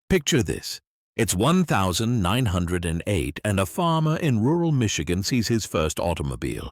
Picture this. It's 1908 and a farmer in rural Michigan sees his first automobile.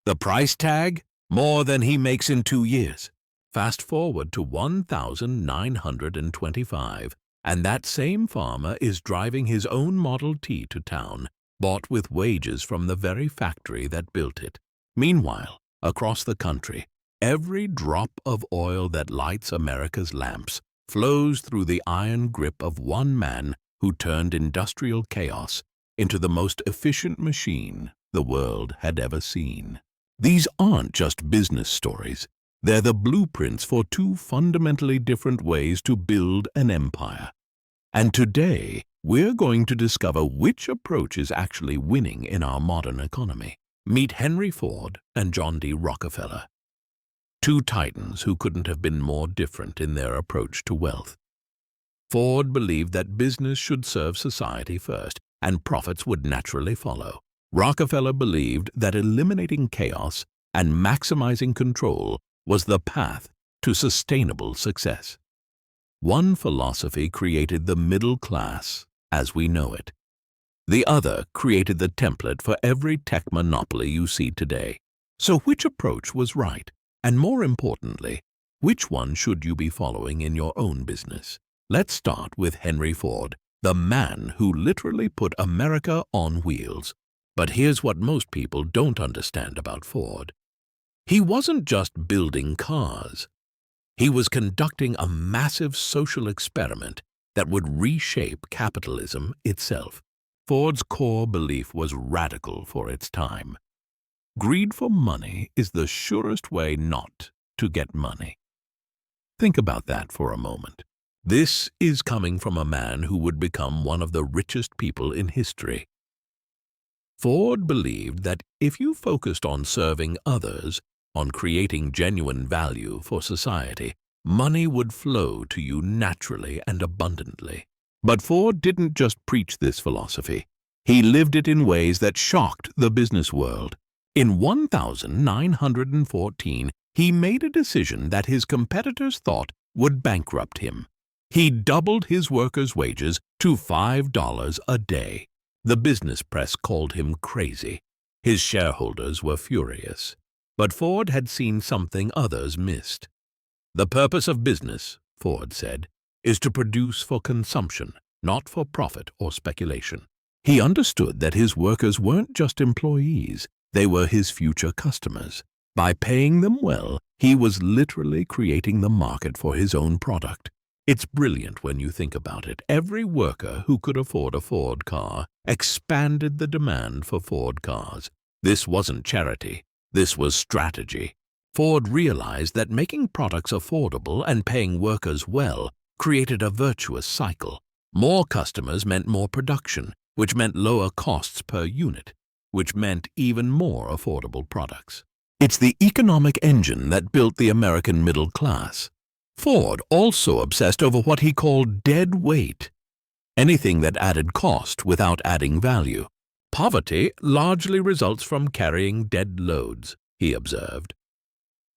The price tag? More than he makes in 2 years. Fast forward to 1925, and that same farmer is driving his own Model T to town, bought with wages from the very factory that built it. Meanwhile, across the country, every drop of oil that lights America's lamps flows through the iron grip of one man who turned industrial chaos into the most efficient machine the world had ever seen. These aren't just business stories. They're the blueprints for two fundamentally different ways to build an empire. And today, we're going to discover which approach is actually winning in our modern economy. Meet Henry Ford and John D. Rockefeller, two titans who couldn't have been more different in their approach to wealth. Ford believed that business should serve society first, and profits would naturally follow. Rockefeller believed that eliminating chaos and maximizing control was the path to sustainable success. One philosophy created the middle class as we know it. The other created the template for every tech monopoly you see today. So which approach was right? And more importantly, which one should you be following in your own business? Let's start with Henry Ford, the man who literally put America on wheels. But here's what most people don't understand about Ford. He wasn't just building cars. He was conducting a massive social experiment that would reshape capitalism itself. Ford's core belief was radical for its time. Greed for money is the surest way not to get money. Think about that for a moment. This is coming from a man who would become one of the richest people in history. Ford believed that if you focused on serving others, on creating genuine value for society, money would flow to you naturally and abundantly. But Ford didn't just preach this philosophy. He lived it in ways that shocked the business world. In 1914, he made a decision that his competitors thought would bankrupt him. He doubled his workers' wages to $5 a day. The business press called him crazy. His shareholders were furious. But Ford had seen something others missed. The purpose of business, Ford said, is to produce for consumption, not for profit or speculation. He understood that his workers weren't just employees, they were his future customers. By paying them well, he was literally creating the market for his own product. It's brilliant when you think about it. Every worker who could afford a Ford car expanded the demand for Ford cars. This wasn't charity. This was strategy. Ford realized that making products affordable and paying workers well created a virtuous cycle. More customers meant more production, which meant lower costs per unit, which meant even more affordable products. It's the economic engine that built the American middle class. Ford also obsessed over what he called dead weight, anything that added cost without adding value. Poverty largely results from carrying dead loads, he observed.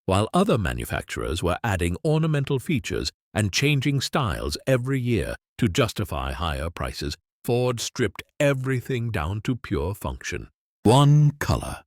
While other manufacturers were adding ornamental features and changing styles every year to justify higher prices, Ford stripped everything down to pure function. One color,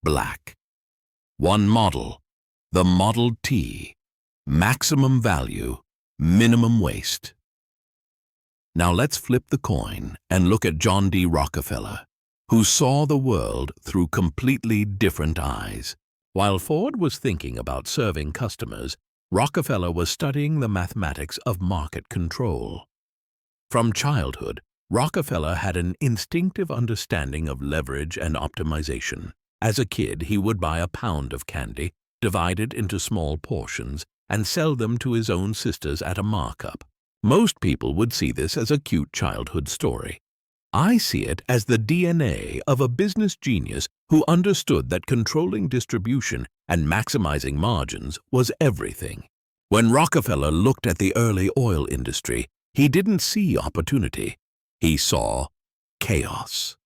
black. One model, the Model T. Maximum value, minimum waste. Now let's flip the coin and look at John D. Rockefeller, who saw the world through completely different eyes. While Ford was thinking about serving customers, Rockefeller was studying the mathematics of market control. From childhood, Rockefeller had an instinctive understanding of leverage and optimization. As a kid, he would buy a pound of candy, divide it into small portions, and sell them to his own sisters at a markup. Most people would see this as a cute childhood story. I see it as the DNA of a business genius who understood that controlling distribution and maximizing margins was everything. When Rockefeller looked at the early oil industry, he didn't see opportunity. He saw chaos.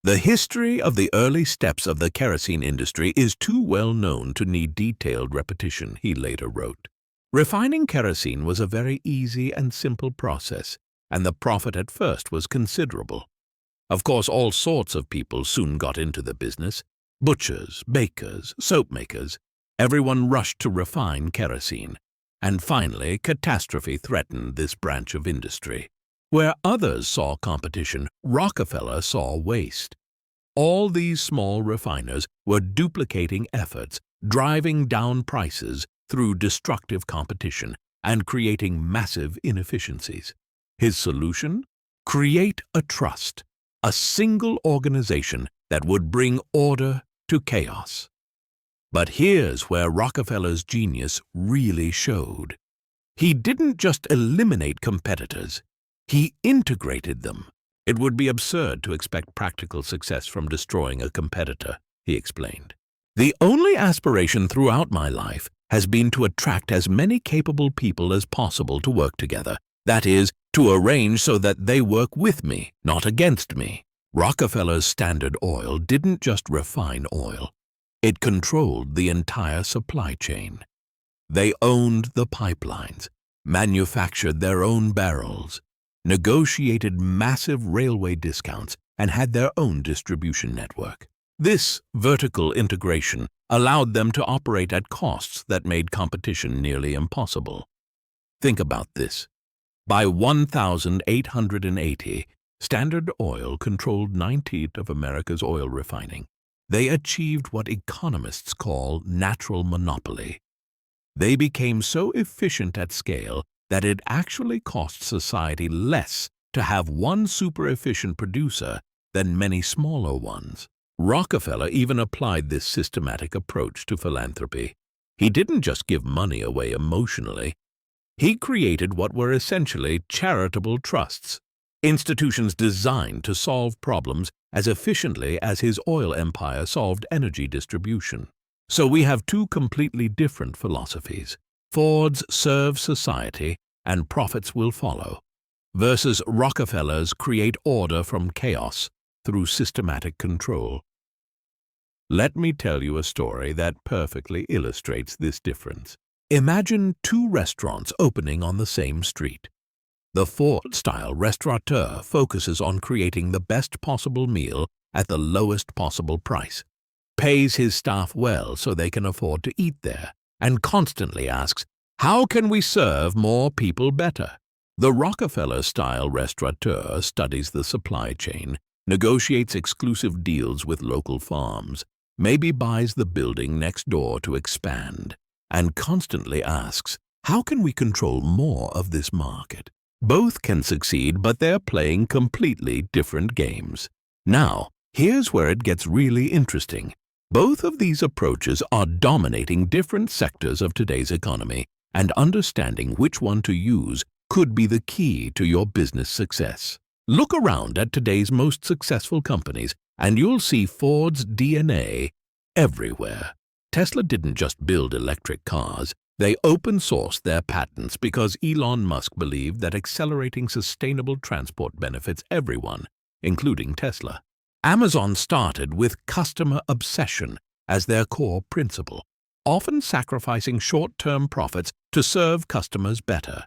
The history of the early steps of the kerosene industry is too well known to need detailed repetition, he later wrote. Refining kerosene was a very easy and simple process, and the profit at first was considerable. Of course, all sorts of people soon got into the business. Butchers, bakers, soap makers. Everyone rushed to refine kerosene. And finally, catastrophe threatened this branch of industry. Where others saw competition, Rockefeller saw waste. All these small refiners were duplicating efforts, driving down prices through destructive competition, and creating massive inefficiencies. His solution? Create a trust, a single organization that would bring order to chaos. But here's where Rockefeller's genius really showed. He didn't just eliminate competitors, he integrated them. It would be absurd to expect practical success from destroying a competitor, he explained. The only aspiration throughout my life has been to attract as many capable people as possible to work together. That is, to arrange so that they work with me, not against me. Rockefeller's Standard Oil didn't just refine oil. It controlled the entire supply chain. They owned the pipelines, manufactured their own barrels, negotiated massive railway discounts, and had their own distribution network. This vertical integration allowed them to operate at costs that made competition nearly impossible. Think about this. By 1880, Standard Oil controlled 90% of America's oil refining. They achieved what economists call natural monopoly. They became so efficient at scale that it actually cost society less to have one super-efficient producer than many smaller ones. Rockefeller even applied this systematic approach to philanthropy. He didn't just give money away emotionally. He created what were essentially charitable trusts, institutions designed to solve problems as efficiently as his oil empire solved energy distribution. So we have two completely different philosophies. Ford's serve society and profits will follow, versus Rockefeller's create order from chaos through systematic control. Let me tell you a story that perfectly illustrates this difference. Imagine two restaurants opening on the same street. The Ford-style restaurateur focuses on creating the best possible meal at the lowest possible price, pays his staff well so they can afford to eat there, and constantly asks, "How can we serve more people better?" The Rockefeller-style restaurateur studies the supply chain, negotiates exclusive deals with local farms, maybe buys the building next door to expand, and constantly asks, "How can we control more of this market?" Both can succeed, but they're playing completely different games. Now, here's where it gets really interesting. Both of these approaches are dominating different sectors of today's economy, and understanding which one to use could be the key to your business success. Look around at today's most successful companies, and you'll see Ford's DNA everywhere. Tesla didn't just build electric cars. They open-sourced their patents because Elon Musk believed that accelerating sustainable transport benefits everyone, including Tesla. Amazon started with customer obsession as their core principle, often sacrificing short-term profits to serve customers better.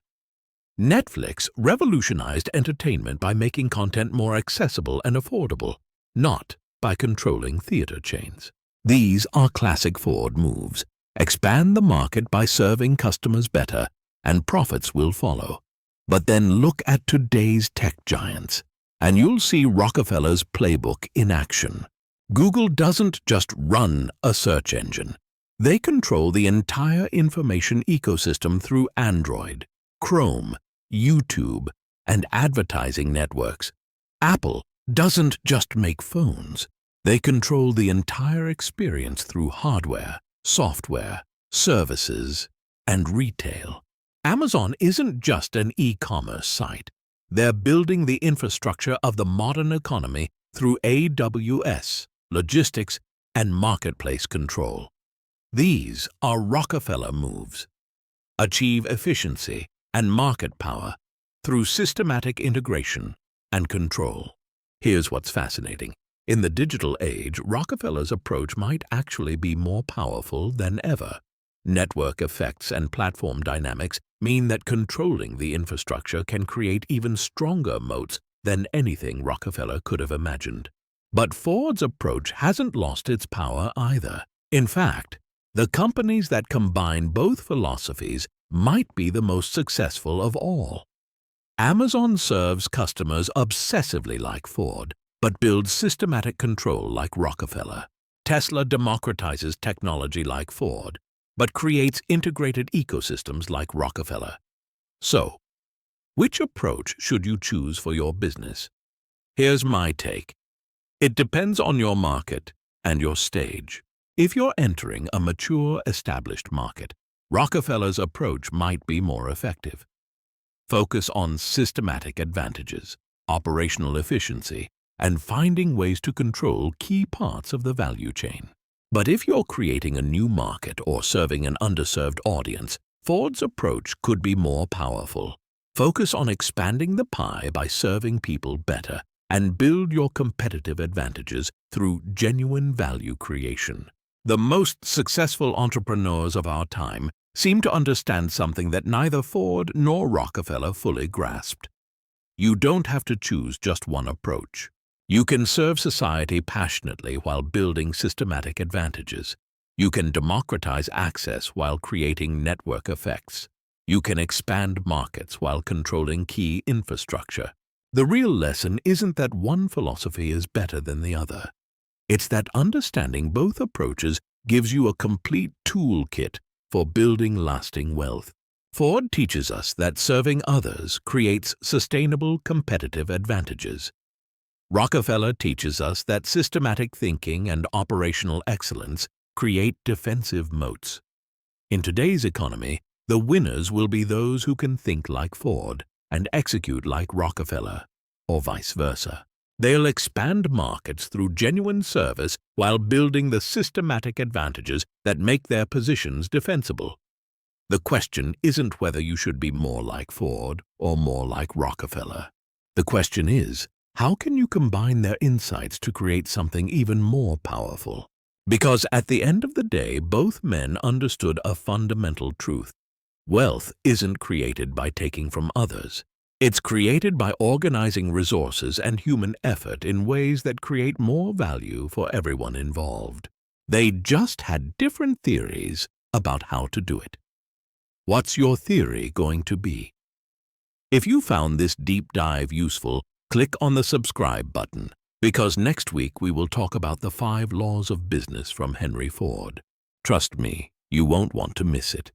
Netflix revolutionized entertainment by making content more accessible and affordable, not by controlling theater chains. These are classic Ford moves. Expand the market by serving customers better, and profits will follow. But then look at today's tech giants, and you'll see Rockefeller's playbook in action. Google doesn't just run a search engine. They control the entire information ecosystem through Android, Chrome, YouTube, and advertising networks. Apple doesn't just make phones. They control the entire experience through hardware, software, services, and retail. Amazon isn't just an e-commerce site. They're building the infrastructure of the modern economy through AWS, logistics, and marketplace control. These are Rockefeller moves. Achieve efficiency and market power through systematic integration and control. Here's what's fascinating. In the digital age, Rockefeller's approach might actually be more powerful than ever. Network effects and platform dynamics mean that controlling the infrastructure can create even stronger moats than anything Rockefeller could have imagined. But Ford's approach hasn't lost its power either. In fact, the companies that combine both philosophies might be the most successful of all. Amazon serves customers obsessively like Ford, but builds systematic control like Rockefeller. Tesla democratizes technology like Ford, but creates integrated ecosystems like Rockefeller. So, which approach should you choose for your business? Here's my take. It depends on your market and your stage. If you're entering a mature, established market, Rockefeller's approach might be more effective. Focus on systematic advantages, operational efficiency, and finding ways to control key parts of the value chain. But if you're creating a new market or serving an underserved audience, Ford's approach could be more powerful. Focus on expanding the pie by serving people better and build your competitive advantages through genuine value creation. The most successful entrepreneurs of our time seem to understand something that neither Ford nor Rockefeller fully grasped. You don't have to choose just one approach. You can serve society passionately while building systematic advantages. You can democratize access while creating network effects. You can expand markets while controlling key infrastructure. The real lesson isn't that one philosophy is better than the other. It's that understanding both approaches gives you a complete toolkit for building lasting wealth. Ford teaches us that serving others creates sustainable competitive advantages. Rockefeller teaches us that systematic thinking and operational excellence create defensive moats. In today's economy, the winners will be those who can think like Ford and execute like Rockefeller, or vice versa. They'll expand markets through genuine service while building the systematic advantages that make their positions defensible. The question isn't whether you should be more like Ford or more like Rockefeller. The question is, how can you combine their insights to create something even more powerful? Because at the end of the day, both men understood a fundamental truth. Wealth isn't created by taking from others. It's created by organizing resources and human effort in ways that create more value for everyone involved. They just had different theories about how to do it. What's your theory going to be? If you found this deep dive useful, click on the subscribe button, because next week we will talk about the 5 laws of business from Henry Ford. Trust me, you won't want to miss it.